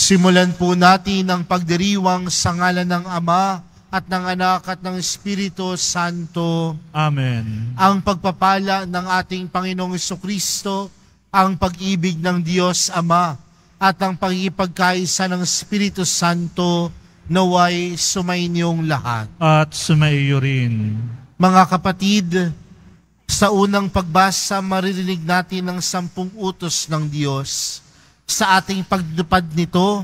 Simulan po natin ang pagdiriwang sa ngalan ng Ama at ng Anak at ng Espiritu Santo. Amen. Ang pagpapala ng ating Panginoong Jesucristo, ang pag-ibig ng Diyos Ama, at ang pagkipagkaisa ng Espiritu Santo naway sumainyong lahat. At sumaiyo rin. Mga kapatid, sa unang pagbasa maririnig natin ang 10 utos ng Diyos. Sa ating pagdupad nito,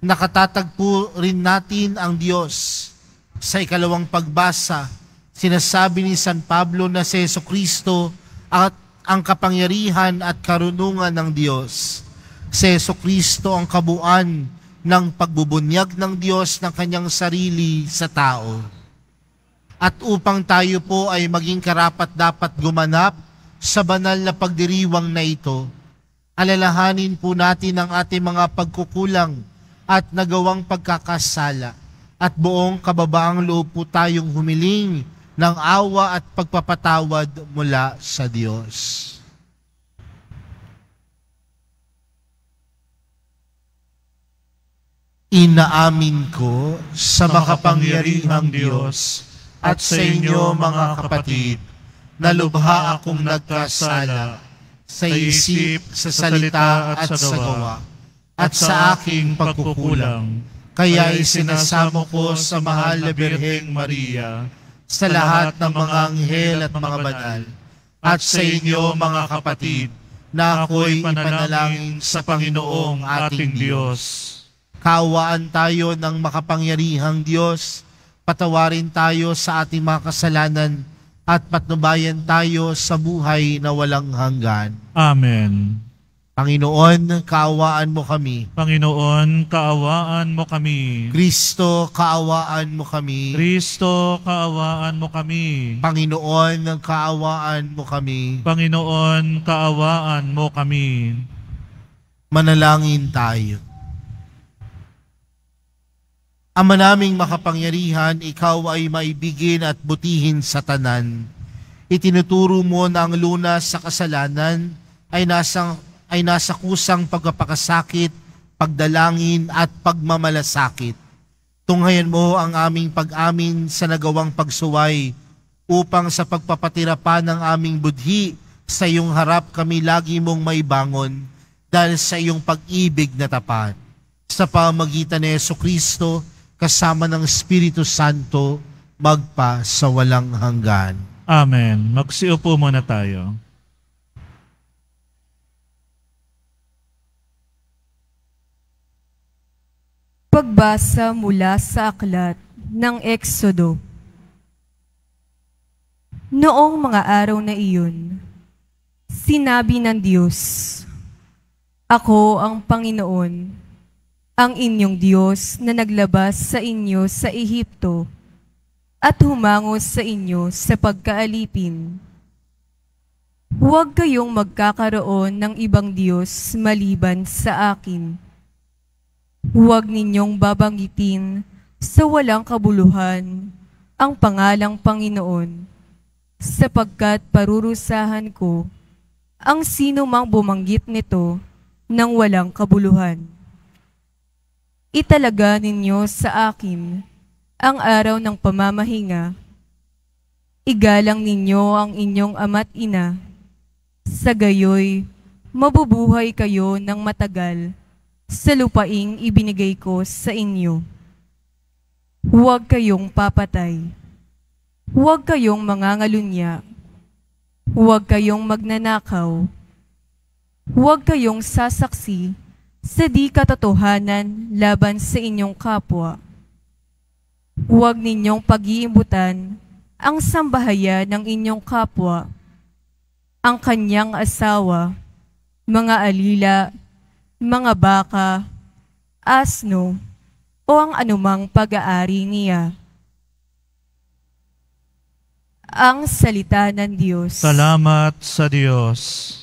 nakatatagpo rin natin ang Diyos. Sa ikalawang pagbasa, sinasabi ni San Pablo na si Jesucristo at ang kapangyarihan at karunungan ng Diyos. Si Jesucristo ang kabuuan ng pagbubunyag ng Diyos ng kanyang sarili sa tao. At upang tayo po ay maging karapat-dapat gumanap sa banal na pagdiriwang na ito, alalahanin po natin ang ating mga pagkukulang at nagawang pagkakasala at buong kababaang loob po tayong humiling ng awa at pagpapatawad mula sa Diyos. Inaamin ko sa makapangyarihang Diyos at sa inyo mga kapatid na lubha akong nagkasala sa isip, sa salita at sa gawa at sa aking pagkukulang. Kaya isinasamo ko sa mahal na Birheng Maria, sa lahat ng mga anghel at mga banal, at sa inyo mga kapatid, na ako'y ipanalangin sa Panginoong ating Diyos. Kaawaan tayo ng makapangyarihang Diyos, patawarin tayo sa ating mga kasalanan, at patnubayan tayo sa buhay na walang hanggan. Amen. Panginoon, kaawaan mo kami. Panginoon, kaawaan mo kami. Kristo, kaawaan mo kami. Kristo, kaawaan mo kami. Panginoon, kaawaan mo kami. Panginoon, kaawaan mo kami. Manalangin tayo. Ama naming makapangyarihan, ikaw ay maibigin at butihin sa tanan. Itinuturo mo na ang lunas sa kasalanan ay nasa kusang pagpapakasakit, pagdalangin at pagmamalasakit. Tunghayan mo ang aming pag-amin sa nagawang pagsuway upang sa pagpapatira pa ng aming budhi sa iyong harap kami lagi mong maibangon dahil sa iyong pag-ibig na tapat. Sa pamagitan ni Jesucristo, kasama ng Espiritu Santo, magpa sa walang hanggan. Amen. Magsiupo muna tayo. Pagbasa mula sa aklat ng Eksodo. Noong mga araw na iyon, sinabi ng Diyos, "Ako ang Panginoon, ang inyong Diyos na naglabas sa inyo sa Ehipto at humangos sa inyo sa pagkaalipin. Huwag kayong magkakaroon ng ibang Diyos maliban sa akin. Huwag ninyong babanggitin sa walang kabuluhan ang pangalang Panginoon, sapagkat parurusahan ko ang sino mang bumanggit nito ng walang kabuluhan. Italaga ninyo sa akin ang araw ng pamamahinga. Igalang ninyo ang inyong ama't ina. Sa gayoy, mabubuhay kayo ng matagal sa lupaing ibinigay ko sa inyo. Huwag kayong papatay. Huwag kayong mangangalunya. Huwag kayong magnanakaw. Huwag kayong sasaksi sa di katotohanan laban sa inyong kapwa. Huwag ninyong pag-iimbutan ang sambahayan ng inyong kapwa, ang kanyang asawa, mga alila, mga baka, asno, o ang anumang pag-aari niya." Ang salita ng Diyos. Salamat sa Diyos.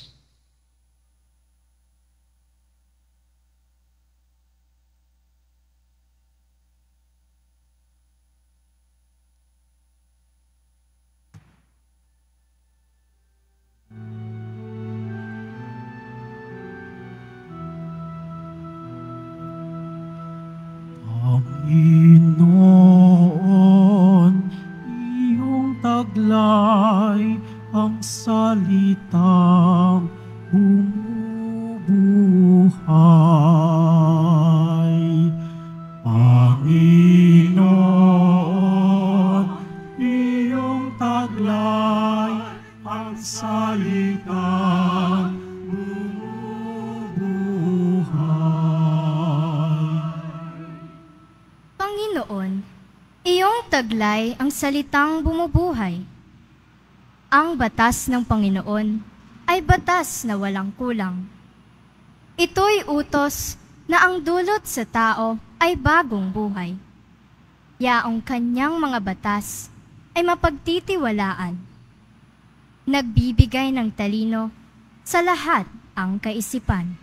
taglay ang salitang bumubuhay. Panginoon, iyong taglay ang salitang bumubuhay. Panginoon, iyong taglay ang salitang bumubuhay. Ang batas ng Panginoon ay batas na walang kulang. Ito'y utos na ang dulot sa tao ay bagong buhay. Yaong kanyang mga batas ay mapagtitiwalaan. Nagbibigay ng talino sa lahat ang kaisipan.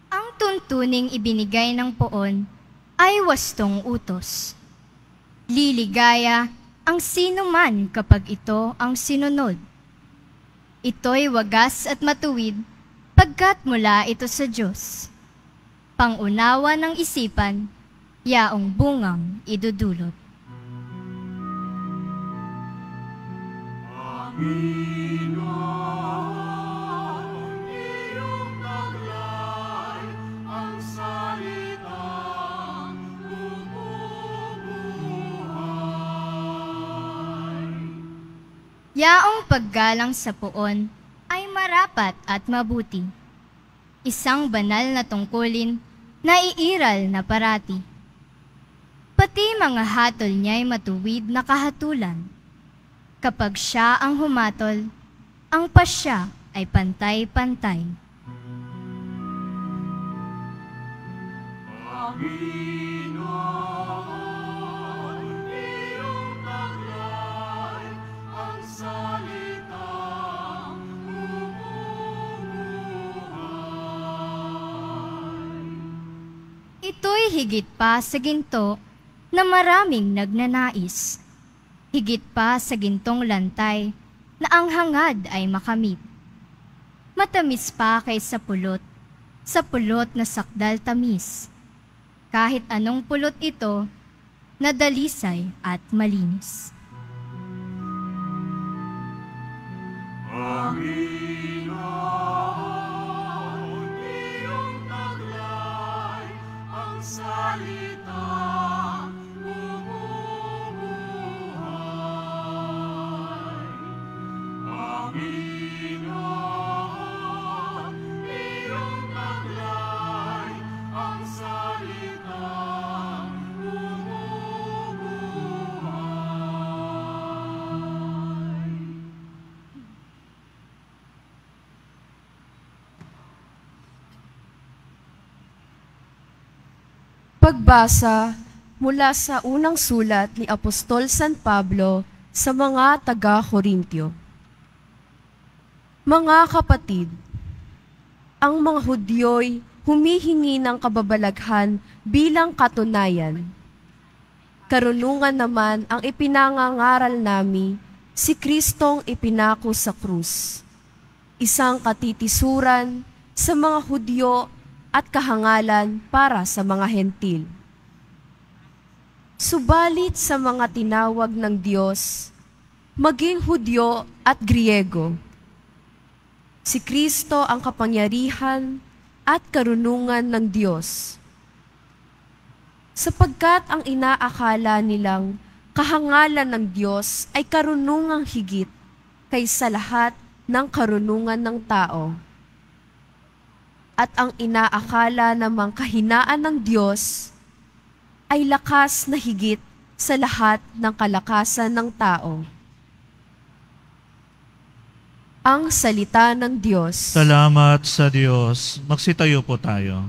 Ang tuntuning ibinigay ng poon ay wastong utos. Liligaya ang sino man kapag ito ang sinunod. Ito'y wagas at matuwid pagkat mula ito sa Diyos. Pangunawa ng isipan, yaong bungang idudulot. Yaong paggalang sa poon ay marapat at mabuti. Isang banal na tungkulin na iiral na parati. Pati mga hatol niya'y matuwid na kahatulan. Kapag siya ang humatol, ang pasya ay pantay-pantay. Ito'y higit pa sa ginto na maraming nagnanais. Higit pa sa gintong lantay na ang hangad ay makamit. Matamis pa kaysa pulot, sa pulot na sakdal tamis. Kahit anong pulot ito, na dalisay at malinis. Pagbasa mula sa unang sulat ni Apostol San Pablo sa mga taga-Korintyo. Mga kapatid, ang mga Hudyo'y humihingi ng kababalaghan bilang katunayan. Karunungan naman ang ipinangangaral nami, si Kristong ipinako sa krus. Isang katitisuran sa mga Hudyo at kahangalan para sa mga hentil. Subalit sa mga tinawag ng Diyos, maging Hudyo at Griego, si Kristo ang kapangyarihan at karunungan ng Diyos. Sapagkat ang inaakala nilang kahangalan ng Diyos ay karunungang higit kaysa lahat ng karunungan ng tao. At ang inaakala namang kahinaan ng Diyos ay lakas na higit sa lahat ng kalakasan ng tao. Ang salita ng Diyos. Salamat sa Diyos. Magsitayo po tayo.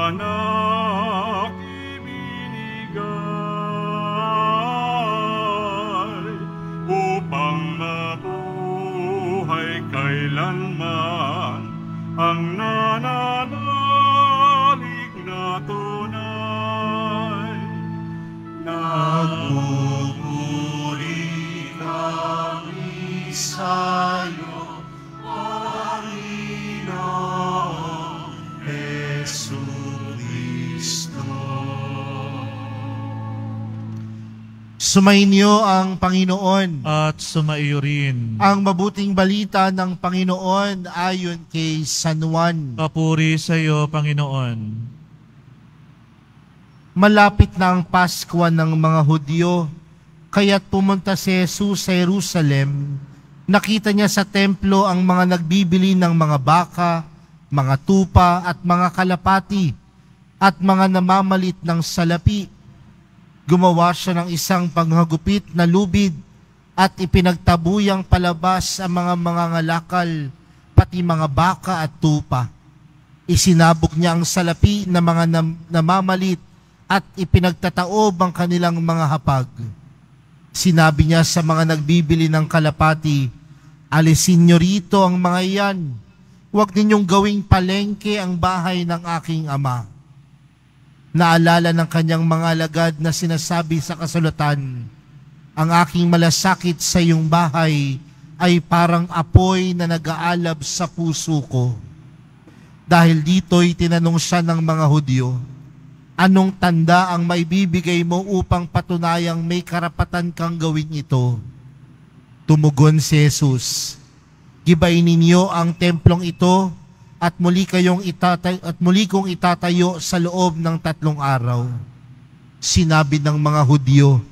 anak ibinigay upang mabuhay kailanman ang nananalig na tunay. Nagpupuri kami sa'yo, Panginoong Jesucristo. Sumainyo ang Panginoon. At sumaiyo rin. Ang mabuting balita ng Panginoon ayon kay San Juan. Papuri sa iyo, Panginoon. Malapit na ang Paskwa ng mga Hudyo, kaya't pumunta si Jesus sa Jerusalem. Nakita niya sa templo ang mga nagbibili ng mga baka, mga tupa at mga kalapati, at mga namamalit ng salapi. Gumawa siya ng isang panghagupit na lubid at ipinagtabuyang palabas ang mga ngalakal, pati mga baka at tupa. Isinabog niya ang salapi na mga namamalit at ipinagtataob ang kanilang mga hapag. Sinabi niya sa mga nagbibili ng kalapati, "Alisin niyo rito ang mga iyan. Huwag ninyong gawing palengke ang bahay ng aking ama." Naalala ng kanyang mga alagad na sinasabi sa kasulatan, "Ang aking malasakit sa iyong bahay ay parang apoy na nag-aalab sa puso ko." Dahil dito'y tinanong siya ng mga Hudyo, "Anong tanda ang maibibigay mo upang patunayang may karapatan kang gawin ito?" Tumugon si Jesus, "Gibain ninyo ang templong ito at muli kong itatayo sa loob ng 3 araw. Sinabi ng mga Hudyo,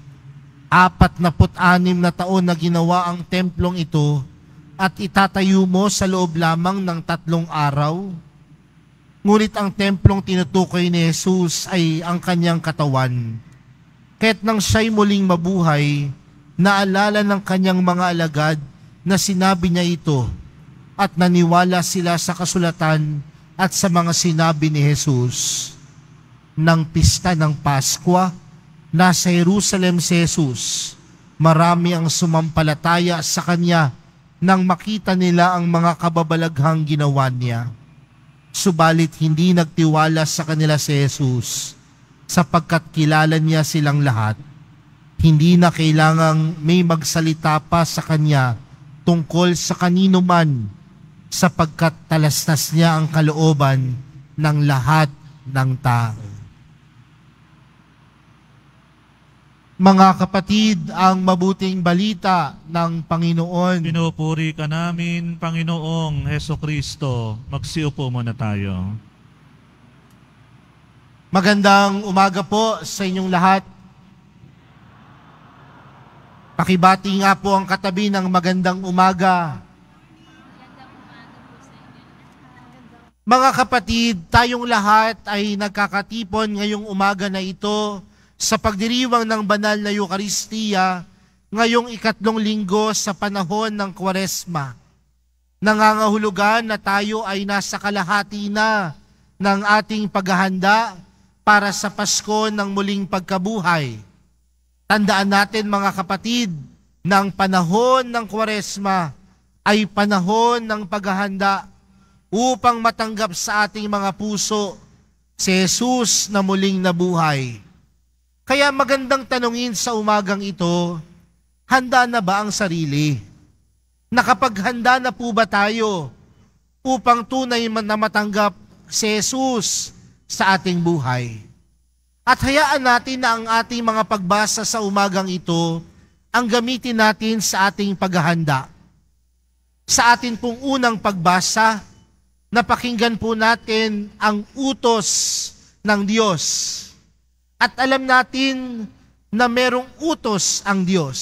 46 na taon na ginawa ang templong ito at itatayo mo sa loob lamang ng 3 araw? Ngunit ang templong tinutukoy ni Jesus ay ang kanyang katawan. Kaya't nang siya'y muling mabuhay, naalala ng kanyang mga alagad na sinabi niya ito at naniwala sila sa kasulatan at sa mga sinabi ni Jesus. Nang pista ng Paskwa, nasa Jerusalem si Jesus. Marami ang sumampalataya sa kanya nang makita nila ang mga kababalaghang ginawa niya. Subalit hindi nagtiwala sa kanila si Jesus, sapagkat kilala niya silang lahat. Hindi na kailangang may magsalita pa sa kanya tungkol sa kanino man, sapagkat talastas niya ang kalooban ng lahat ng tao. Mga kapatid, ang mabuting balita ng Panginoon. Pinupuri ka namin, Panginoong Hesukristo. Magsiupo muna tayo. Magandang umaga po sa inyong lahat. Pakibati nga po ang katabi ng magandang umaga. Mga kapatid, tayong lahat ay nagkakatipon ngayong umaga na ito sa pagdiriwang ng banal na Eukaristiya ngayong 2 linggo sa panahon ng Kwaresma. Nangangahulugan na tayo ay nasa kalahati na ng ating paghahanda para sa Pasko ng muling pagkabuhay. Tandaan natin mga kapatid, na ang panahon ng Kwaresma ay panahon ng paghahanda upang matanggap sa ating mga puso si Jesus na muling nabuhay. Kaya magandang tanungin sa umagang ito, handa na ba ang sarili? Nakapaghanda na po ba tayo upang tunay na matanggap si Jesus sa ating buhay? At hayaan natin na ang ating mga pagbasa sa umagang ito ang gamitin natin sa ating paghahanda. Sa atin pong unang pagbasa, napakinggan po natin ang utos ng Diyos. At alam natin na merong utos ang Diyos.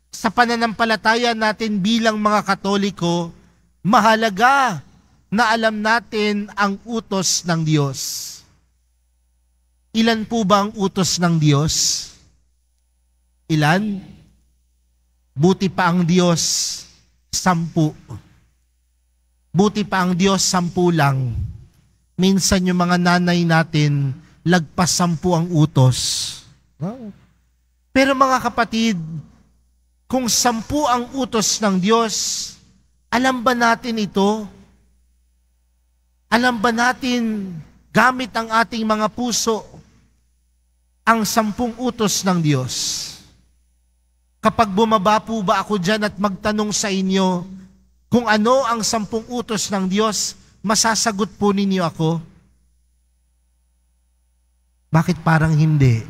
Sa pananampalataya natin bilang mga Katoliko, mahalaga na alam natin ang utos ng Diyos. Ilan po ba ang utos ng Diyos? Ilan? Buti pa ang Diyos, 10. Buti pa ang Diyos, 10 lang. Minsan yung mga nanay natin, lagpas 10 ang utos. Pero mga kapatid, kung 10 ang utos ng Diyos, alam ba natin ito? Alam ba natin, gamit ang ating mga puso, ang 10 utos ng Diyos? Kapag bumaba po ba ako dyan at magtanong sa inyo kung ano ang 10 utos ng Diyos, masasagot po ninyo ako? Bakit parang hindi?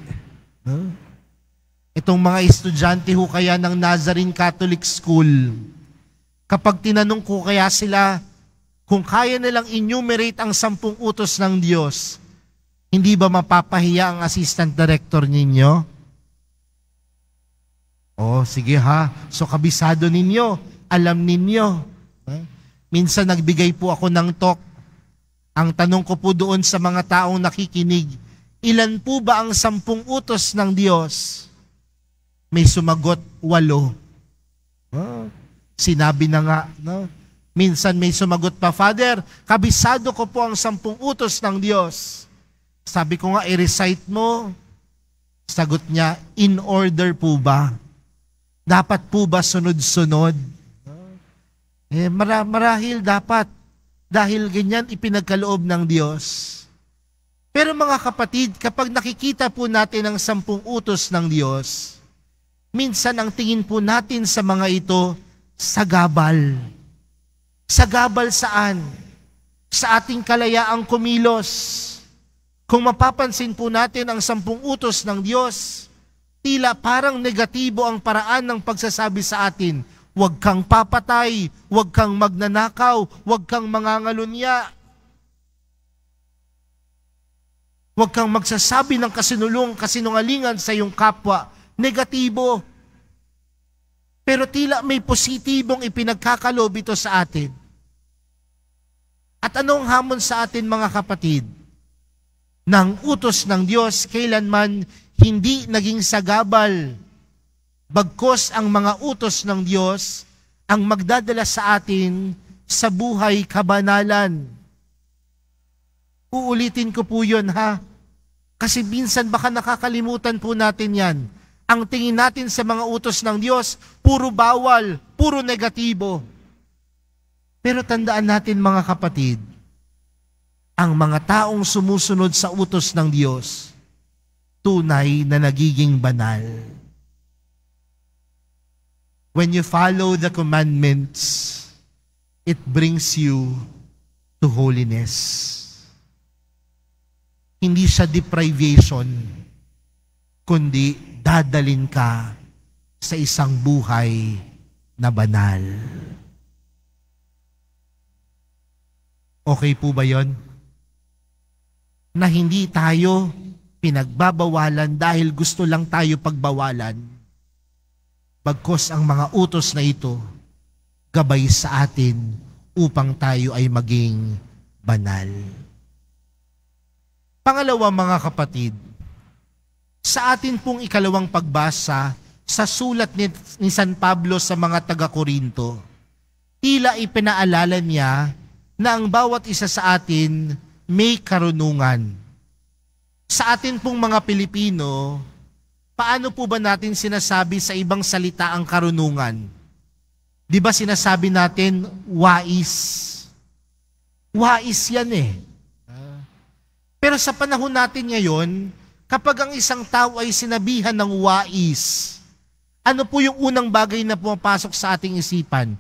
Itong mga estudyante ho kaya ng Nazarene Catholic School, kapag tinanong ko kaya sila kung kaya nilang enumerate ang 10 utos ng Diyos, hindi ba mapapahiya ang assistant director ninyo? Oh, sige ha. So kabisado ninyo, alam ninyo. Minsan nagbigay po ako ng talk. Ang tanong ko po doon sa mga taong nakikinig, ilan po ba ang 10 utos ng Diyos? May sumagot 8. Sinabi na nga, no? Minsan may sumagot pa, Father, kabisado ko po ang 10 utos ng Diyos. Sabi ko nga, i-recite mo. Sagot niya, in order po ba? Dapat po ba sunod-sunod? Marahil dapat. Dahil ganyan ipinagkaloob ng Diyos. Pero mga kapatid, kapag nakikita po natin ang 10 utos ng Diyos, minsan ang tingin po natin sa mga ito, sagabal. Sagabal saan? Sa ating kalayaang kumilos. Kung mapapansin po natin ang 10 utos ng Diyos, tila parang negatibo ang paraan ng pagsasabi sa atin. Huwag kang papatay, huwag kang magnanakaw, huwag kang mangangalunya. Huwag kang magsasabi ng kasinungalingan sa iyong kapwa. Negatibo. Pero tila may positibong ipinagkakalob ito sa atin. At anong hamon sa atin mga kapatid? Nang utos ng Diyos kailanman hindi naging sagabal. Bagkus ang mga utos ng Diyos ang magdadala sa atin sa buhay kabanalan. Uulitin ko po yun ha. Kasi minsan baka nakakalimutan po natin yan. Ang tingin natin sa mga utos ng Diyos, puro bawal, puro negatibo. Pero tandaan natin mga kapatid, ang mga taong sumusunod sa utos ng Diyos, tunay na nagiging banal. When you follow the commandments, it brings you to holiness. Hindi siya deprivation, kundi dadalin ka sa isang buhay na banal. Okay po ba yon? Na hindi tayo pinagbabawalan dahil gusto lang tayo pagbawalan. Bagkus ang mga utos na ito, gabay sa atin upang tayo ay maging banal. Pangalawa mga kapatid, sa atin pong ikalawang pagbasa sa sulat ni San Pablo sa mga taga-Korinto, tila ipinaalala niya na ang bawat isa sa atin may karunungan. Sa atin pong mga Pilipino, paano po ba natin sinasabi sa ibang salita ang karunungan? Di ba sinasabi natin, wais? Wais yan eh. Pero sa panahon natin ngayon, kapag ang isang tao ay sinabihan ng wais, ano po yung unang bagay na pumapasok sa ating isipan?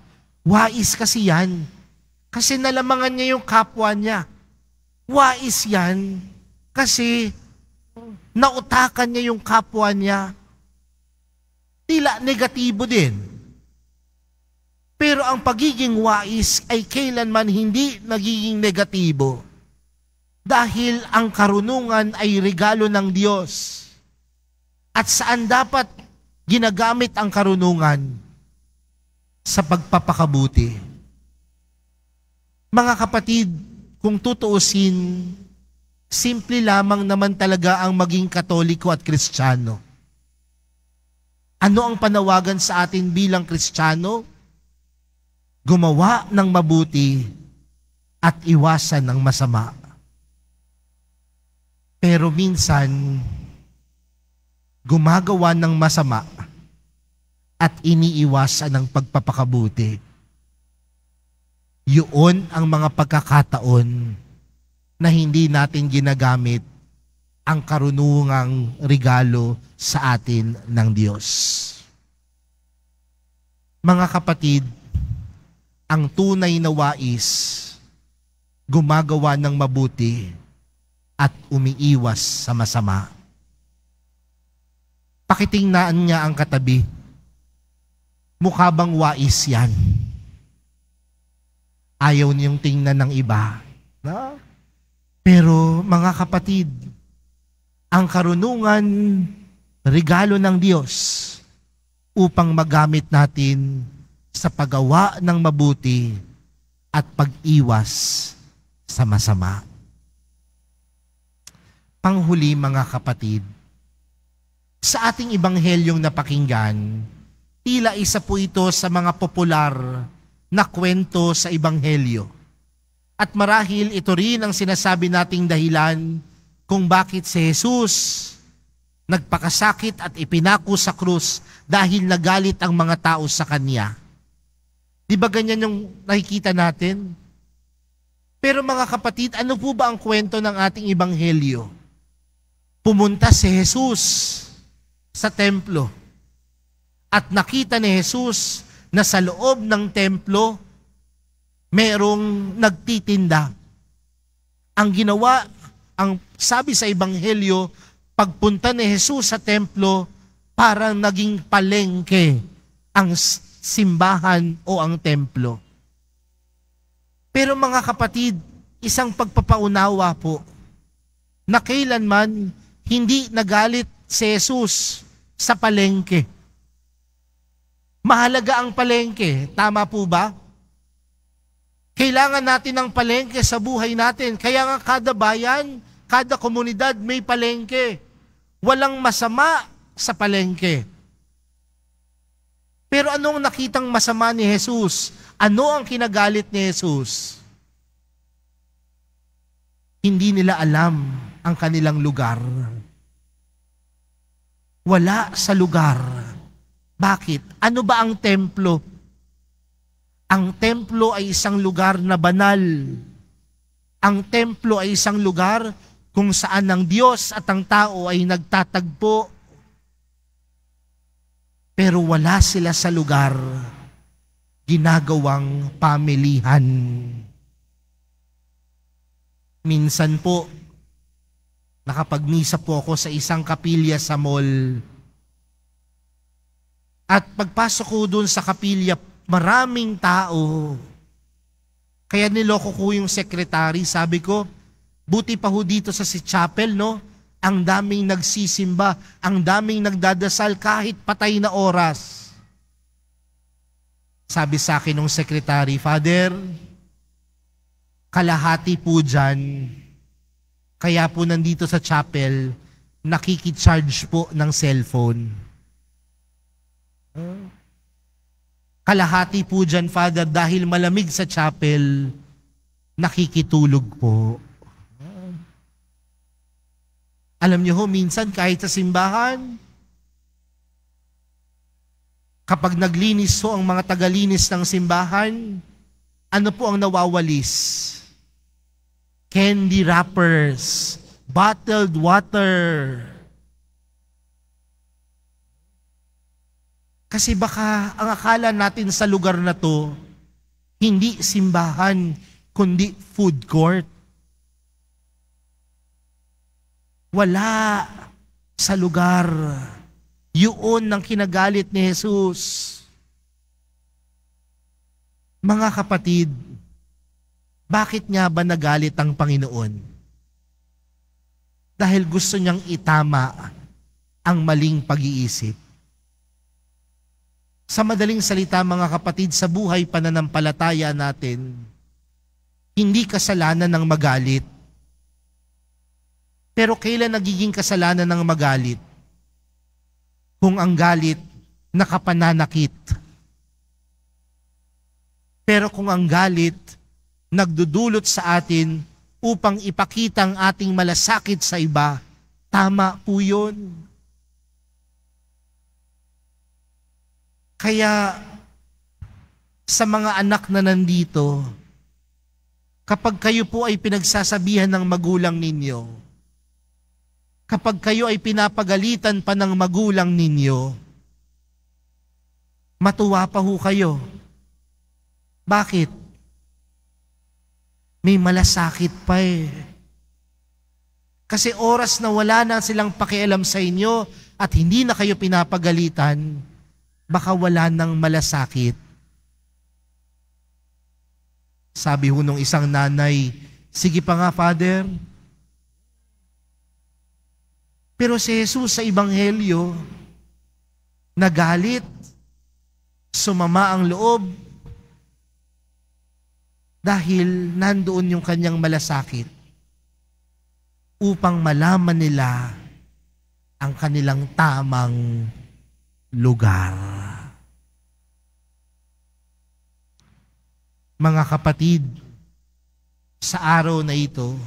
Wais kasi yan. Kasi nalamangan niya yung kapwa niya. Wais yan kasi nautakan niya yung kapwa niya. Tila negatibo din. Pero ang pagiging wais ay kailanman hindi nagiging negatibo. Dahil ang karunungan ay regalo ng Diyos. At saan dapat ginagamit ang karunungan? Sa pagpapakabuti. Mga kapatid, kung tutuusin, simple lamang naman talaga ang maging Katoliko at Kristiyano. Ano ang panawagan sa atin bilang Kristiyano? Gumawa ng mabuti at iwasan ng masama. Pero minsan, gumagawa ng masama at iniiwasan ng pagpapakabuti. Yun ang mga pagkakataon na hindi natin ginagamit ang karunungang regalo sa atin ng Diyos. Mga kapatid, ang tunay na wais, gumagawa ng mabuti at umiiwas sa masama. Pakitingnan niya ang katabi. Mukha bang wais yan? Ayaw niyong tingnan ng iba. No? Pero mga kapatid, ang karunungan, regalo ng Diyos upang magamit natin sa paggawa ng mabuti at pag-iwas sa masama. Panghuli mga kapatid, sa ating ibanghelyong napakinggan, tila isa po ito sa mga popular na kwento sa ibanghelyo. At marahil ito rin ang sinasabi nating dahilan kung bakit si Jesus nagpakasakit at ipinako sa krus dahil nagalit ang mga tao sa Kanya. Di ba ganyan yung nakikita natin? Pero mga kapatid, ano po ba ang kwento ng ating ibanghelyo? Pumunta si Jesus sa templo at nakita ni Jesus na sa loob ng templo merong nagtitinda. Ang ginawa, ang sabi sa ebanghelyo, pagpunta ni Jesus sa templo, parang naging palengke ang simbahan o ang templo. Pero mga kapatid, isang pagpapaunawa po, na kailanman hindi nagalit si Jesus sa palengke. Mahalaga ang palengke, tama po ba? Kailangan natin ng palengke sa buhay natin. Kaya nga kada bayan, kada komunidad may palengke. Walang masama sa palengke. Pero anong nakitang masama ni Jesus? Ano ang kinagalit ni Jesus? Hindi nila alam ang kanilang lugar. Wala sa lugar. Bakit? Ano ba ang templo? Ang templo ay isang lugar na banal. Ang templo ay isang lugar kung saan ang Diyos at ang tao ay nagtatagpo. Pero wala sila sa lugar ginagawang pamilihan. Minsan po, nakapagmisa po ako sa isang kapilya sa mall. At pagpasok ko doon sa kapilya, maraming tao. Kaya niloko ko yung sekretary. Sabi ko, buti pa ho dito sa si chapel, no? Ang daming nagsisimba, ang daming nagdadasal kahit patay na oras. Sabi sa akin ng sekretary, Father, kalahati po dyan. Kaya po nandito sa chapel, nakikicharge po ng cellphone. Kalahati po dyan, Father, dahil malamig sa chapel, nakikitulog po. Alam niyo ho, minsan kahit sa simbahan, kapag naglinis ho ang mga tagalinis ng simbahan, ano po ang nawawalis? Candy wrappers, bottled water. Kasi baka ang akala natin sa lugar na to, hindi simbahan, kundi food court. Wala sa lugar. Yun ang kinagalit ni Jesus. Mga kapatid, bakit nga ba nagalit ang Panginoon? Dahil gusto niyang itama ang maling pag-iisip. Sa madaling salita, mga kapatid, sa buhay pananampalataya natin, hindi kasalanan ng magalit. Pero kailan nagiging kasalanan ng magalit? Kung ang galit nakapananakit. Pero kung ang galit nagdudulot sa atin upang ipakita ang ating malasakit sa iba. Tama po yun. Kaya sa mga anak na nandito, kapag kayo po ay pinagsasabihan ng magulang ninyo, kapag kayo ay pinapagalitan pa ng magulang ninyo, matuwa pa ho kayo. Bakit? May malasakit pa eh. Kasi oras na wala na silang pakialam sa inyo at hindi na kayo pinapagalitan, baka wala nang malasakit. Sabi ho nung isang nanay, sige pa nga, Father. Pero si Jesus sa Ebanghelyo, nagalit, sumama ang loob, dahil nandoon yung kanyang malasakit upang malaman nila ang kanilang tamang lugar. Mga kapatid, sa araw na ito,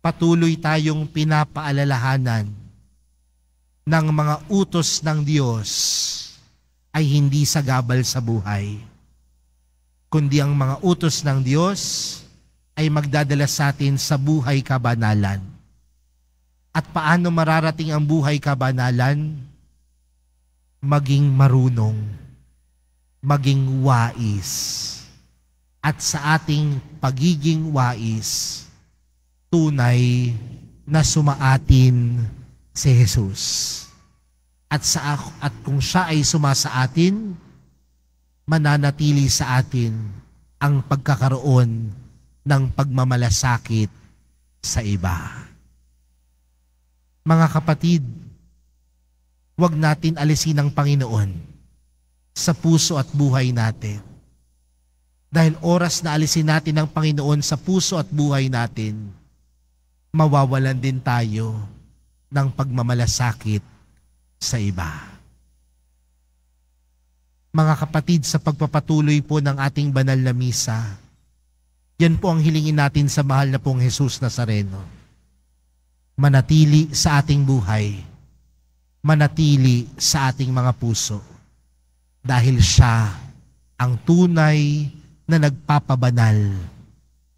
patuloy tayong pinapaalalahanan ng mga utos ng Diyos ay hindi sagabal sa buhay, kundi ang mga utos ng Diyos ay magdadala sa atin sa buhay kabanalan. At paano mararating ang buhay kabanalan? Maging marunong, maging wais. At sa ating pagiging wais, tunay na sumaatin si Jesus. At kung siya ay sumasa atin, mananatili sa atin ang pagkakaroon ng pagmamalasakit sa iba. Mga kapatid, huwag natin alisin ang Panginoon sa puso at buhay natin. Dahil oras na alisin natin ang Panginoon sa puso at buhay natin, mawawalan din tayo ng pagmamalasakit sa iba. Mga kapatid, sa pagpapatuloy po ng ating banal na misa, yan po ang hilingin natin sa mahal na pong Jesus Nazareno. Manatili sa ating buhay, manatili sa ating mga puso, dahil siya ang tunay na nagpapabanal.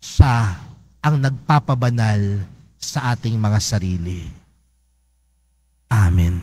Siya ang nagpapabanal sa ating mga sarili. Amen.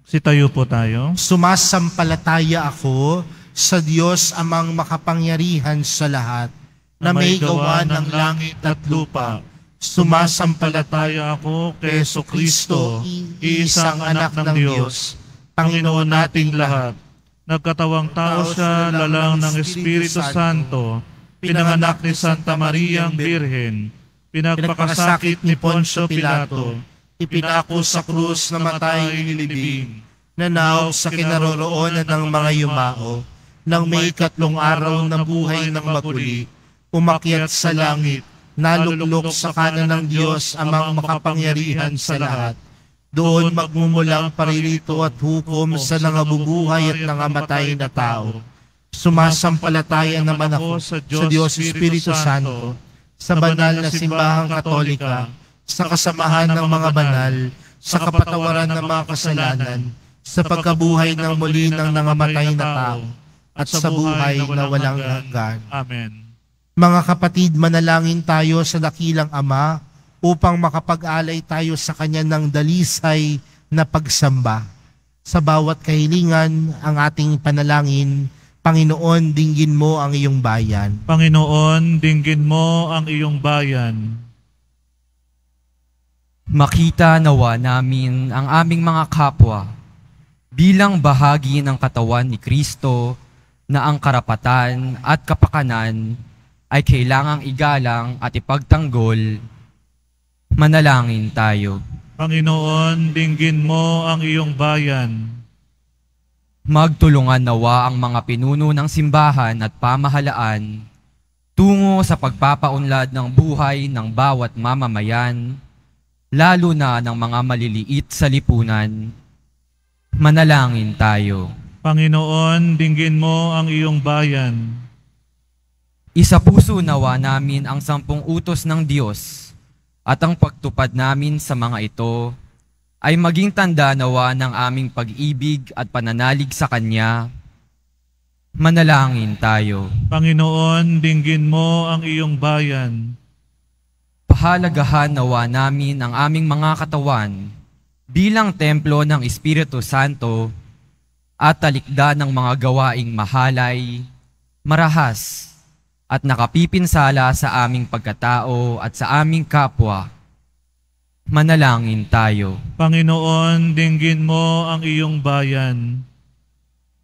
Sitayo po tayo. Sumasampalataya ako sa Diyos amang makapangyarihan sa lahat, na may gawa ng langit at lupa. Sumasampalataya ako kay Jesucristo, iisang anak ng Diyos, Panginoon nating lahat. Nagkatawang tao siya, lalang ng Espiritu Santo, pinanganak ni Santa Maria ang Birhen, pinagpakasakit ni Poncio Pilato, ipinako sa krus na matay nilibing, Nanaog sa kinaroroonan ng mga yumao, nang may 3 araw na buhay ng maguli, umakyat sa langit, naluklok sa kanan ng Diyos amang makapangyarihan sa lahat. Doon magmumulang paririto at hukom sa nangabubuhay at nangamatay na tao. Sumasampalataya naman ako sa Diyos Espiritu Santo, sa banal na simbahang Katolika, sa kasamahan ng mga banal, sa kapatawaran ng mga kasalanan, sa pagkabuhay ng muli ng nangamatay na tao, at sa buhay na walang hanggan. Amen. Mga kapatid, manalangin tayo sa dakilang Ama upang makapag-alay tayo sa Kanya ng dalisay na pagsamba. Sa bawat kahilingan ang ating panalangin, Panginoon, dinggin mo ang iyong bayan. Panginoon, dinggin mo ang iyong bayan. Makita nawa namin ang aming mga kapwa bilang bahagi ng katawan ni Kristo, na ang karapatan at kapakanan ay kailangang igalang at ipagtanggol. Manalangin tayo. Panginoon, dinggin mo ang iyong bayan. Magtulungan nawa ang mga pinuno ng simbahan at pamahalaan tungo sa pagpapaunlad ng buhay ng bawat mamamayan, lalo na ng mga maliliit sa lipunan. Manalangin tayo. Panginoon, dinggin mo ang iyong bayan. Isapuso nawa namin ang 10 utos ng Diyos at ang pagtupad namin sa mga ito ay maging tanda nawa ng aming pag-ibig at pananalig sa Kanya. Manalangin tayo. Panginoon, dinggin mo ang iyong bayan. Pahalagahan nawa namin ang aming mga katawan bilang templo ng Espiritu Santo at talikda ng mga gawaing mahalay, marahas, at nakapipinsala sa aming pagkatao at sa aming kapwa. Manalangin tayo. Panginoon, dinggin mo ang iyong bayan.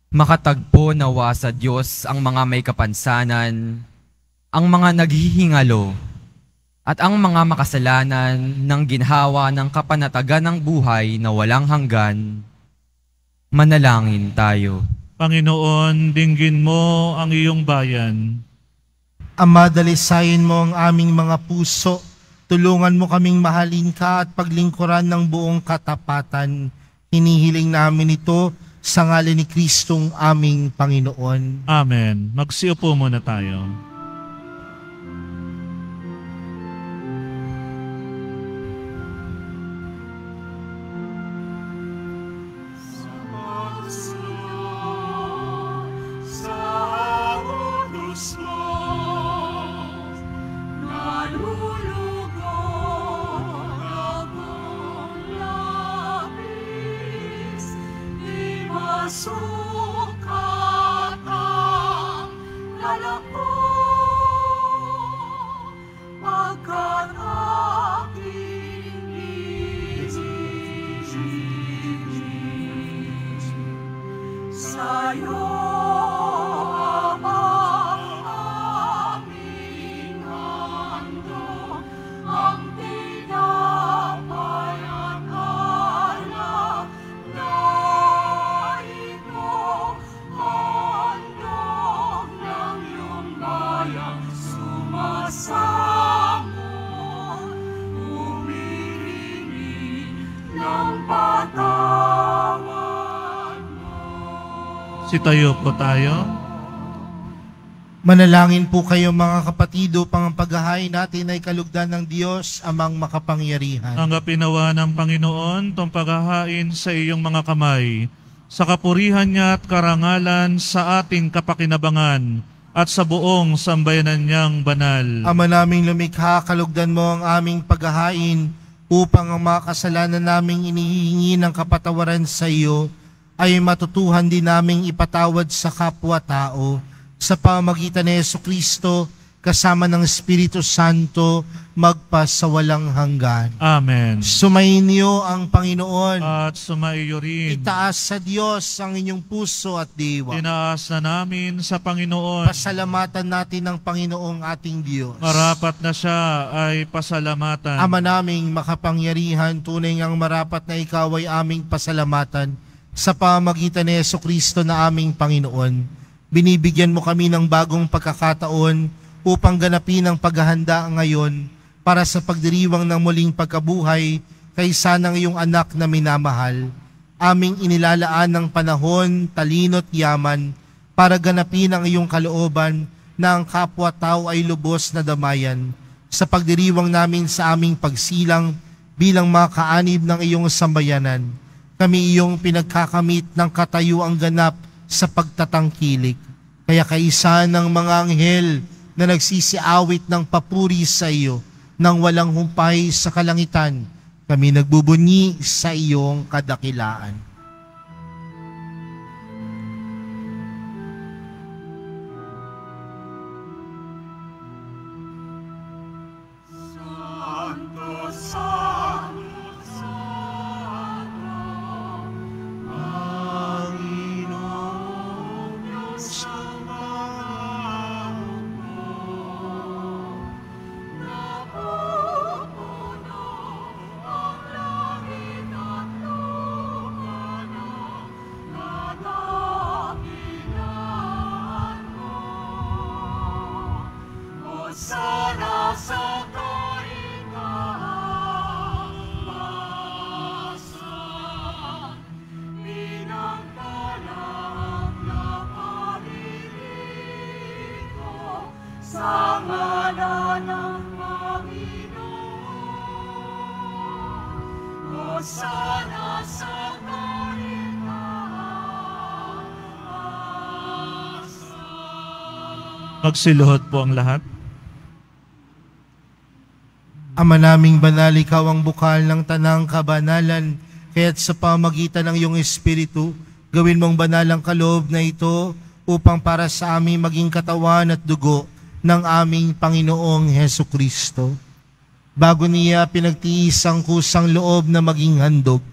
Makatagpo nawa sa Diyos ang mga may kapansanan, ang mga naghihingalo, at ang mga makasalanan ng ginhawa ng kapanatagan ng buhay na walang hanggan. Manalangin tayo. Panginoon, dinggin mo ang iyong bayan. Ama, dalisayin mo ang aming mga puso. Tulungan mo kaming mahalin ka at paglingkuran ng buong katapatan. Hinihiling namin ito sa ngalan ni Kristong aming Panginoon. Amen. Magsiupo muna tayo. Sitayo po tayo. Manalangin po kayo mga kapatid upang ang paghahain natin ay kalugdan ng Diyos amang makapangyarihan. Ang kapinawa ng Panginoon tong paghahain sa iyong mga kamay, sa kapurihan niya at karangalan sa ating kapakinabangan at sa buong sambayanan niyang banal. Ama naming lumikha, kalugdan mo ang aming paghahain upang ang mga kasalanan naming inihihingi ng kapatawaran sa iyo ay matutuhan din naming ipatawad sa kapwa-tao sa pamamagitan ni Jesucristo kasama ng Espiritu Santo magpasawalang hanggan. Amen. Sumainyo ang Panginoon. At sumaiyo rin. Itaas sa Diyos ang inyong puso at diwa. Tinaas na namin sa Panginoon. Pasalamatan natin ang Panginoong ating Diyos. Marapat na siya ay pasalamatan. Ama naming makapangyarihan, tunay ngang marapat na ikaw ay aming pasalamatan sa pamamagitan ni Jesucristo na aming Panginoon. Binibigyan mo kami ng bagong pagkakataon upang ganapin ang paghahanda ngayon para sa pagdiriwang ng muling pagkabuhay kaysa ng iyong anak na minamahal. Aming inilalaan ng panahon, talino't yaman para ganapin ang iyong kalooban na ang kapwa-tao ay lubos na damayan sa pagdiriwang namin sa aming pagsilang bilang mga kaanib ng iyong sambayanan. Kami iyong pinagkakamit ng katayuang ganap sa pagtatangkilik. Kaya kaisa ng mga anghel na nagsisiawit ng papuri sa iyo nang walang humpay sa kalangitan, kami nagbubunyi sa iyong kadakilaan. Magsiluhod po ang lahat. Ama naming banal, ikaw ang bukal ng tanang kabanalan, kaya't sa pamagitan ng iyong Espiritu, gawin mong banal ang kaloob na ito upang para sa aming maging katawan at dugo ng aming Panginoong Heso Kristo. Bago niya pinagtiis ang kusang loob na maging handog,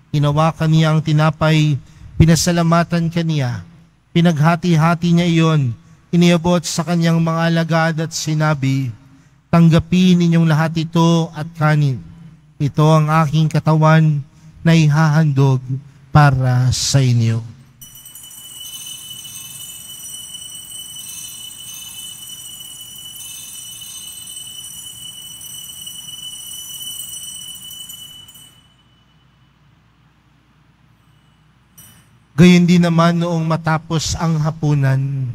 hinawakan niya ang tinapay, pinasalamatan kaniya, pinaghati-hati niya iyon, iniabot sa kanyang mga alagad at sinabi, tanggapin ninyong lahat ito at kanin. Ito ang aking katawan na ihahandog para sa inyo. Gayon din naman noong matapos ang hapunan,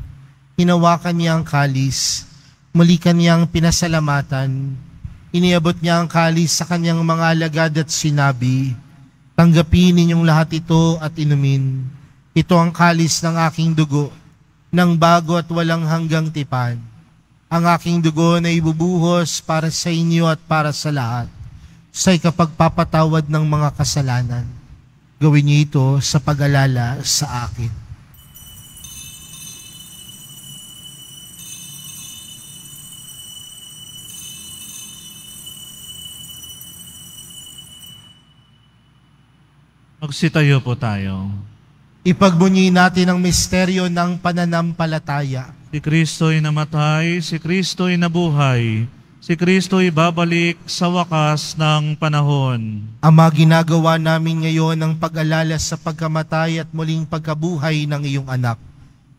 hinawakan niya ang kalis, muli kanyang pinasalamatan, iniabot niya ang kalis sa kanyang mga alagad at sinabi, tanggapin ninyong lahat ito at inumin. Ito ang kalis ng aking dugo, ng bago at walang hanggang tipan. Ang aking dugo na ibubuhos para sa inyo at para sa lahat, sa ikapagpapatawad ng mga kasalanan. Gawin niyo ito sa pag-alala sa akin. Magsitayo po tayo. Ipagbunyi natin ang misteryo ng pananampalataya. Si Kristo'y namatay, si Kristo'y nabuhay, si Kristo'y babalik sa wakas ng panahon. Ama, ginagawa namin ngayon ang pag-alala sa pagkamatay at muling pagkabuhay ng iyong anak.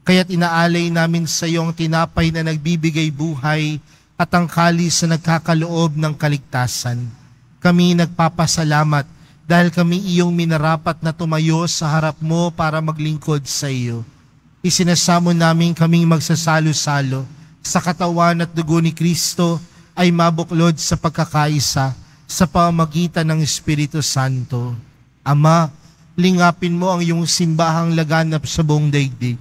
Kaya't inaalay namin sa iyong tinapay na nagbibigay buhay at ang kalis na nagkakaloob ng kaligtasan. Kami nagpapasalamat dahil kami iyong minarapat na tumayo sa harap mo para maglingkod sa iyo. Isinasamo namin kaming magsasalo-salo sa katawan at dugo ni Kristo ay mabuklod sa pagkakaisa sa pamamagitan ng Espiritu Santo. Ama, lingapin mo ang iyong simbahang laganap sa buong daigdig.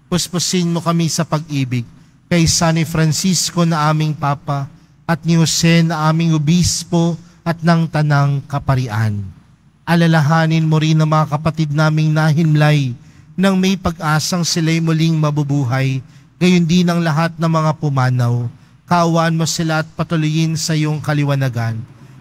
Puspusin mo kami sa pag-ibig kay San Francisco na aming Papa at ni Jose na aming Obispo at ng Tanang Kaparian. Alalahanin mo rin ang mga kapatid naming nahimlay nang may pag-asang sila'y muling mabubuhay, gayon din ang lahat ng mga pumanaw. Kaawaan mo sila at patuloyin sa iyong kaliwanagan.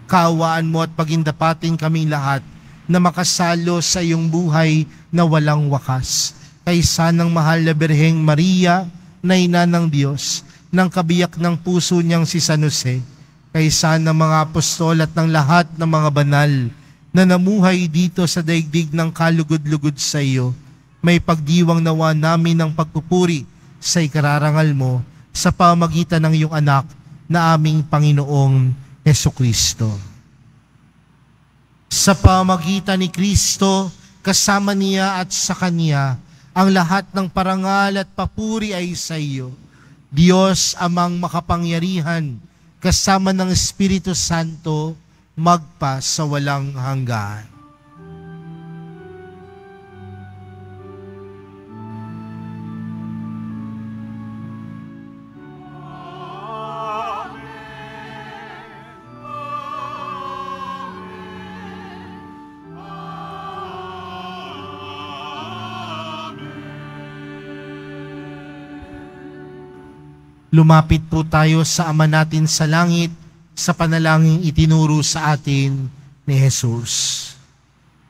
Kaawaan mo at pagindapatin kaming lahat na makasalo sa iyong buhay na walang wakas. Kaysa ng mahal na Birheng Maria, na ina ng Diyos, ng kabiyak ng puso niyang si San Jose, kaysa ng mga apostol at ng lahat ng mga banal na namuhay dito sa daigdig ng kalugod-lugod sa iyo, may pagdiwang nawa namin ng pagpupuri sa ikararangal mo sa pamagitan ng iyong anak na aming Panginoong Hesukristo. Sa pamagitan ni Kristo, kasama niya at sa Kanya, ang lahat ng parangal at papuri ay sa iyo. Diyos amang makapangyarihan, kasama ng Espiritu Santo, magpa sa walang hanggan. Lumapit po tayo sa Ama natin sa langit sa panalangin itinuro sa atin ni Jesus.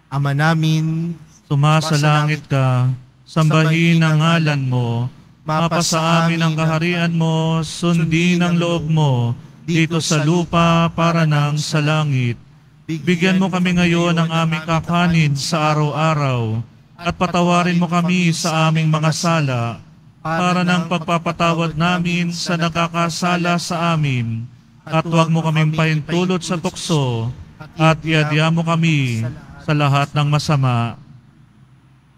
Ama namin, Sumasalangit ka, sambahin ang ngalan mo, mapasa amin ang kaharian mo, sundin ang loob mo, dito sa lupa para nang sa langit. Bigyan mo kami ngayon ng aming kakanin sa araw-araw, at patawarin mo kami sa aming mga sala, para ng pagpapatawad namin sa nakakasala sa amin, at huwag mo kaming pahintulot sa tukso, at iadya mo kami sa lahat ng masama.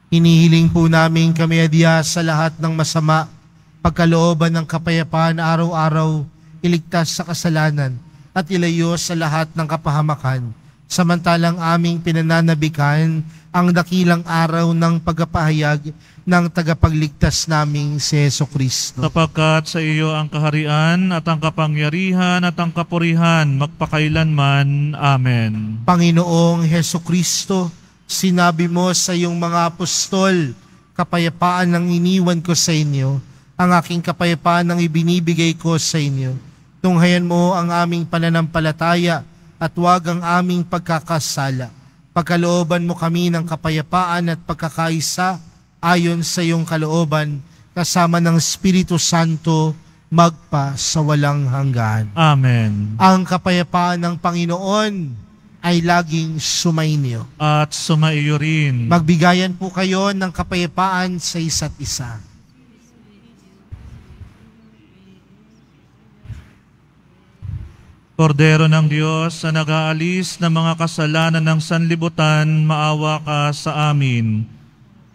hinihiling po namin kami adya sa lahat ng masama, pagkalooban ng kapayapaan araw-araw, iligtas sa kasalanan, at ilayo sa lahat ng kapahamakan, samantalang aming pinananabikan ang dakilang araw ng pagpapahayag ng tagapagligtas naming si Jesucristo. Sapagkat sa iyo ang kaharian at ang kapangyarihan at ang kapurihan magpakailanman. Amen. Panginoong Jesucristo, sinabi mo sa iyong mga apostol, kapayapaan ang iniwan ko sa inyo, ang aking kapayapaan ang ibinibigay ko sa inyo. Tunghayan mo ang aming pananampalataya at huwag ang aming pagkakasala. Pagkalooban mo kami ng kapayapaan at pagkakaisa ayon sa iyong kalooban, kasama ng Espiritu Santo, magpa sa walang hanggan. Amen. Ang kapayapaan ng Panginoon ay laging sumainyo. At sumaiyo rin. Magbigayan po kayo ng kapayapaan sa isa't isa. Kordero ng Diyos na nag-aalis ng mga kasalanan ng sanlibutan, maawa ka sa amin.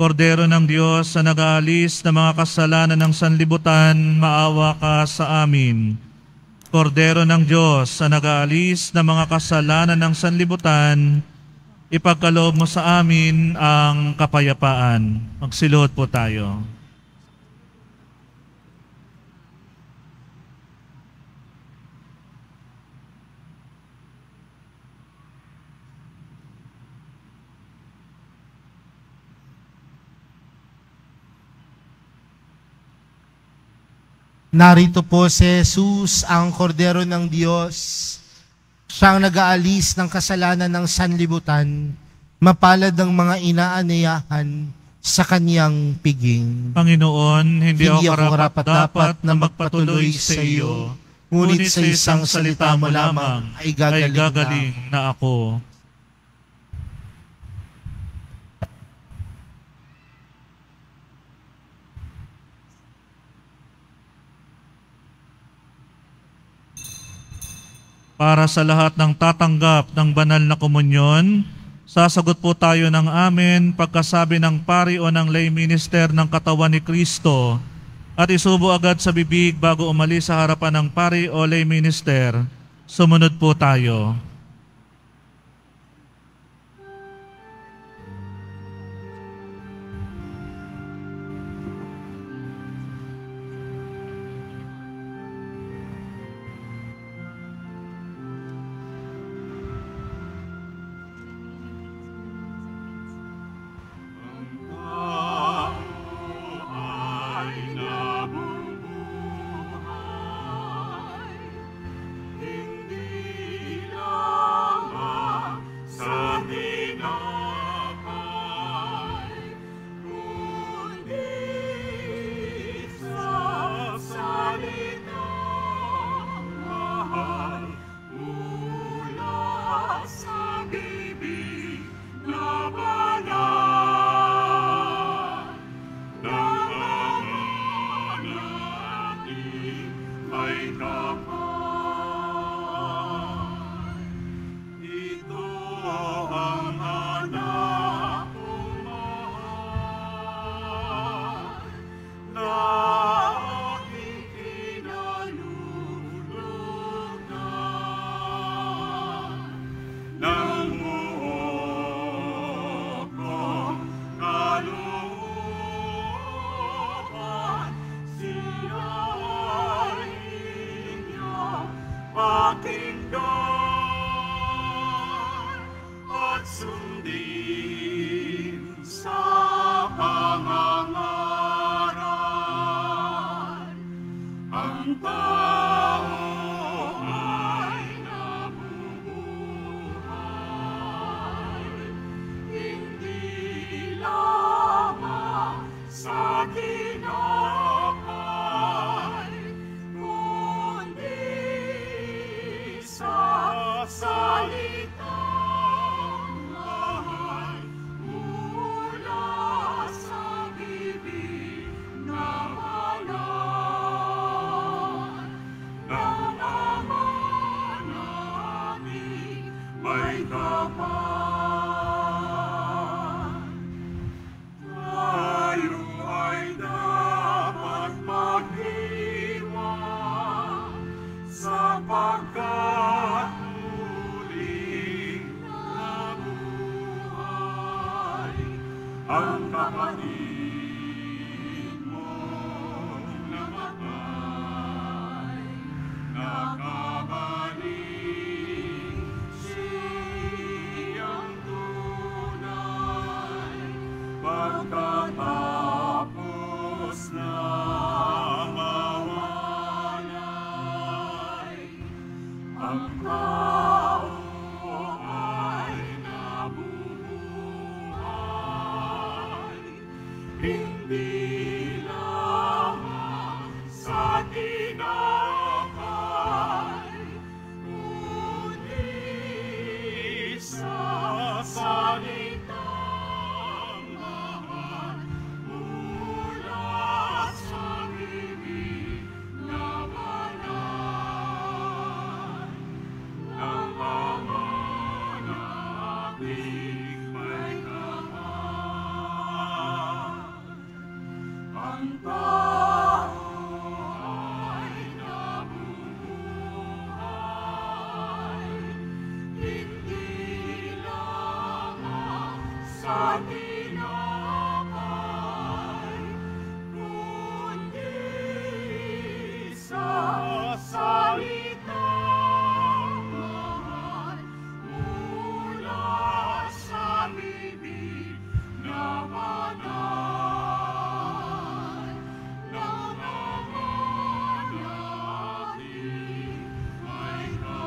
Kordero ng Diyos na nag-aalis ng mga kasalanan ng sanlibutan, maawa ka sa amin. Kordero ng Diyos na nag-aalis ng mga kasalanan ng sanlibutan, ipagkaloob mo sa amin ang kapayapaan. Magsiluhod po tayo. Narito po si Jesus, ang kordero ng Diyos, siyang nag-aalis ng kasalanan ng sanlibutan, mapalad ang mga inaaniyahan sa kaniyang piging. Panginoon, hindi ako karapat-dapat na magpatuloy sa iyo, ngunit sa isang salita mo lamang ay gagaling na ako. Para sa lahat ng tatanggap ng banal na komunyon, sasagot po tayo ng amen pagkasabi ng pari o ng lay minister ng katawan ni Kristo at isubo agad sa bibig bago umalis sa harapan ng pari o lay minister. Sumunod po tayo. Hindi lang Hindi lamang sa tinapay, kundi sa salitang mahal mula sa bibig na banal ng Ama na ating may kamay. Ang tao ay nabubuhay, hindi lamang sa tinapay, kundi sa salitang mahal mula sa bibig na banal ng Ama na ating may kamay.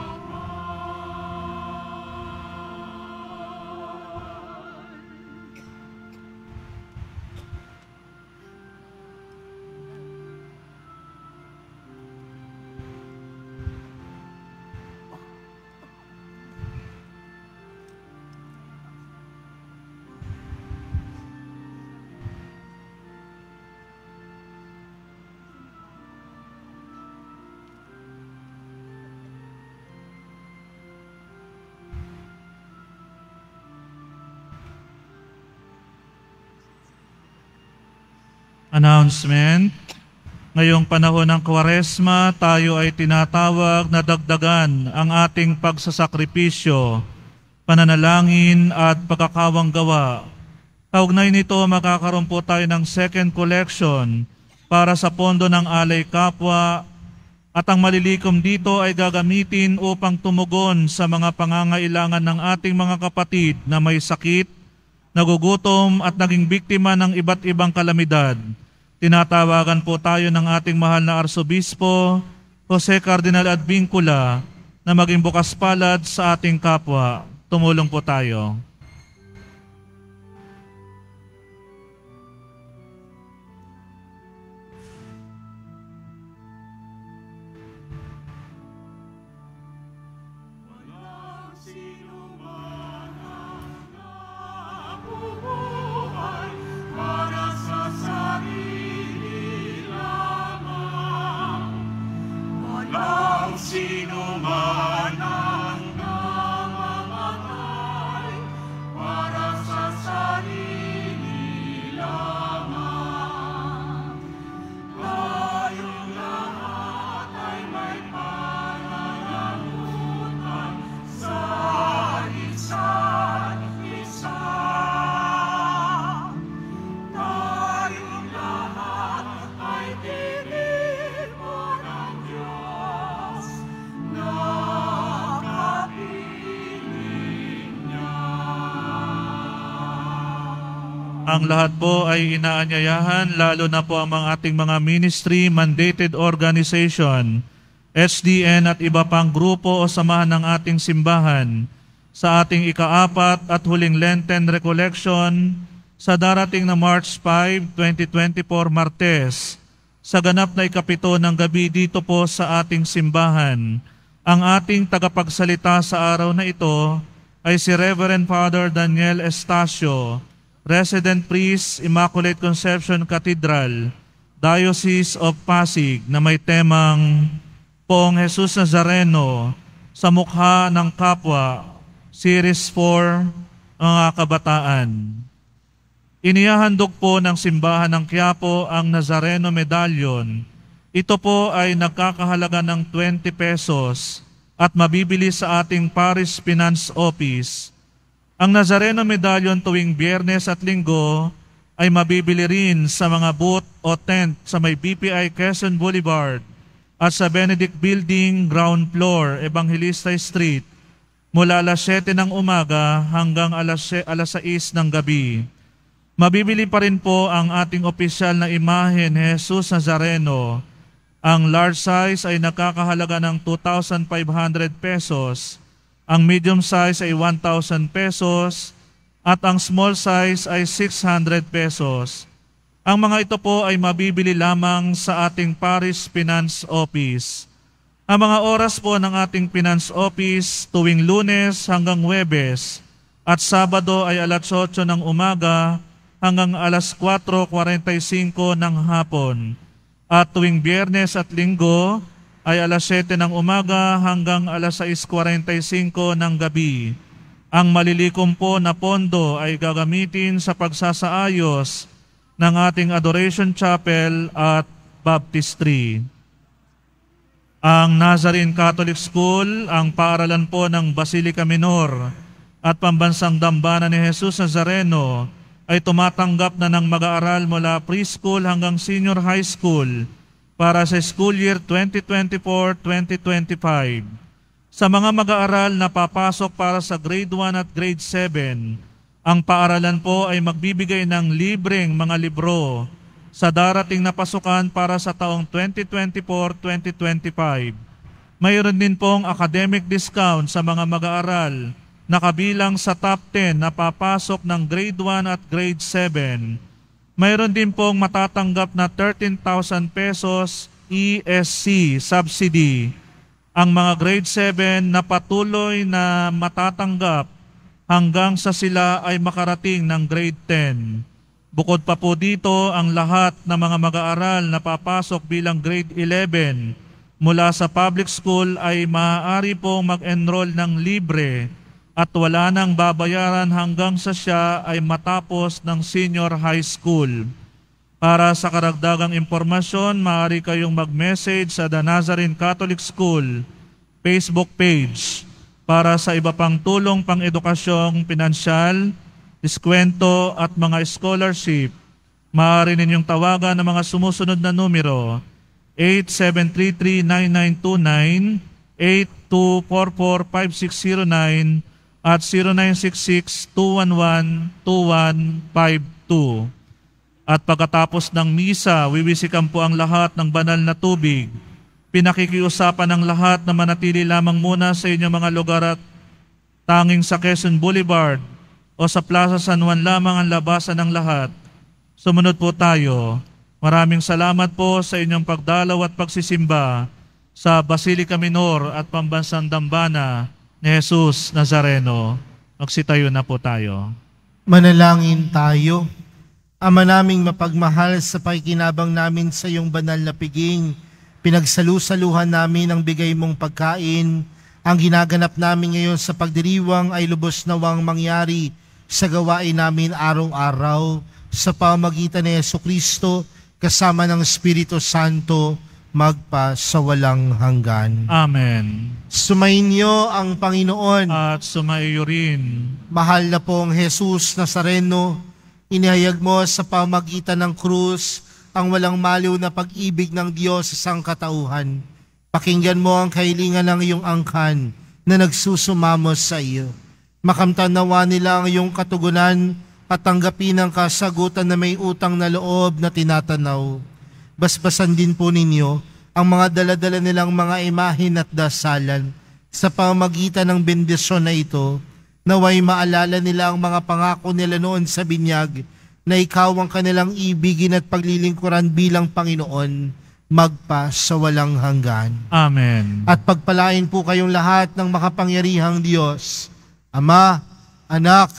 Announcement. Ngayong panahon ng Kwaresma, tayo ay tinatawag na dagdagan ang ating pagsasakripisyo, pananalangin at pagkakawang gawa. Kaugnay nito, makakaroon po tayo ng second collection para sa pondo ng Alay Kapwa, at ang malilikom dito ay gagamitin upang tumugon sa mga pangangailangan ng ating mga kapatid na may sakit, nagugutom at naging biktima ng iba't ibang kalamidad. Tinatawagan po tayo ng ating mahal na Arsobispo, Jose Cardinal Advincula, na maging bukas palad sa ating kapwa. Tumulong po tayo. Walang sino man ang nabubuhay para sa sarili lamang. Walang sino man ang namamatay para sa sarili lamang. Tayong lahat ay may pananagutan sa isa't isa. Tayong lahat ay tinipon ng Diyos na kapiling niya. Ang lahat po ay inaanyayahan, lalo na po ang ating mga ministry, mandated organization, SDN at iba pang grupo o samahan ng ating simbahan sa ating ika-4 at huling Lenten Recollection sa darating na March 5, 2024, Martes, sa ganap na ika-7 ng gabi dito po sa ating simbahan. Ang ating tagapagsalita sa araw na ito ay si Reverend Father Daniel Estacio, Resident Priest, Immaculate Conception Cathedral, Diocese of Pasig, na may temang Poong Jesus Nazareno sa mukha ng kapwa, Series 4, mga kabataan. Inihahandog po ng simbahan ng Quiapo ang Nazareno Medallion. Ito po ay nagkakahalaga ng 20 pesos at mabibili sa ating Parish Finance Office. Ang Nazareno Medallion tuwing Biyernes at Linggo ay mabibili rin sa mga booth o tent sa may BPI Quezon Boulevard at sa Benedict Building, ground floor, Evangelista Street, mula alas 7 ng umaga hanggang alas 6 ng gabi. Mabibili pa rin po ang ating opisyal na imahe ni Jesus Nazareno. Ang large size ay nakakahalaga ng 2,500 pesos, ang medium size ay 1,000 pesos, at ang small size ay 600 pesos. Ang mga ito po ay mabibili lamang sa ating Parish Finance Office. Ang mga oras po ng ating Finance Office tuwing Lunes hanggang Huwebes at Sabado ay alas 8 ng umaga hanggang alas 4:45 ng hapon. At tuwing Biyernes at Linggo ay alas 7 ng umaga hanggang alas 6:45 ng gabi. Ang malilikom po na pondo ay gagamitin sa pagsasaayos ng ating Adoration Chapel at Baptistry. Ang Nazarene Catholic School, ang paaralan po ng Basilica Minor at Pambansang Dambana ni Jesus Nazareno ay tumatanggap na ng mag-aaral mula preschool hanggang senior high school para sa school year 2024-2025. Sa mga mag-aaral na papasok para sa grade 1 at grade 7, ang paaralan po ay magbibigay ng libreng mga libro sa darating na pasukan para sa taong 2024-2025. Mayroon din pong academic discount sa mga mag-aaral na kabilang sa top 10 na papasok ng grade 1 at grade 7. Mayroon din pong matatanggap na 13,000 pesos ESC subsidy. Ang mga grade 7 na patuloy na matatanggap hanggang sa sila ay makarating ng grade 10. Bukod pa po dito, ang lahat ng mga mag-aaral na papasok bilang grade 11 mula sa public school ay maaari pong mag-enroll ng libre at wala nang babayaran hanggang sa siya ay matapos ng senior high school. Para sa karagdagang impormasyon, maaari kayong mag-message sa The Nazarene Catholic School Facebook page. Para sa iba pang tulong pang edukasyong pinansyal, diskwento at mga scholarship, maaari ninyong tawagan ang mga sumusunod na numero: 8733-9929, 8244-5609, at 0966-211-2152. At pagkatapos ng misa, wiwisikan po ang lahat ng banal na tubig. Pinakikiusapan ng lahat na manatili lamang muna sa inyong mga lugar at tanging sa Quezon Boulevard o sa Plaza San Juan lamang ang labasan ng lahat. Sumunod po tayo. Maraming salamat po sa inyong pagdalaw at pagsisimba sa Basilica Minor at Pambansang Dambana ni Jesus Nazareno. Magsitayo na po tayo. Manalangin tayo. Ama naming mapagmahal, sa pakikinabang namin sa iyong banal na piging, pinagsalusaluhan namin ang bigay mong pagkain. Ang ginaganap namin ngayon sa pagdiriwang ay lubos nawang mangyari sa gawain namin araw-araw sa pamamagitan ni Jesucristo kasama ng Espiritu Santo magpa sa walang hanggan. Amen. Sumainyo ang Panginoon. At sumaiyo rin. Mahal na pong Jesus Nazareno, inihayag mo sa pamamagitan ng krus ang walang maliw na pag-ibig ng Diyos sa sangkatauhan. Pakinggan mo ang kahilingan ng iyong angkan na nagsusumamos sa iyo. Makamtan nawa nila ang iyong katugunan at tanggapin ang kasagutan na may utang na loob na tinatanaw. Basbasan din po ninyo ang mga daladala nilang mga imahin at dasalan. Sa pamamagitan ng bendisyon na ito, naway maalala nila ang mga pangako nila noon sa binyag na ikaw ang kanilang ibigin at paglilingkuran bilang Panginoon magpa sa walang hanggan. Amen. At pagpalain po kayong lahat ng makapangyarihang Diyos, Ama, Anak,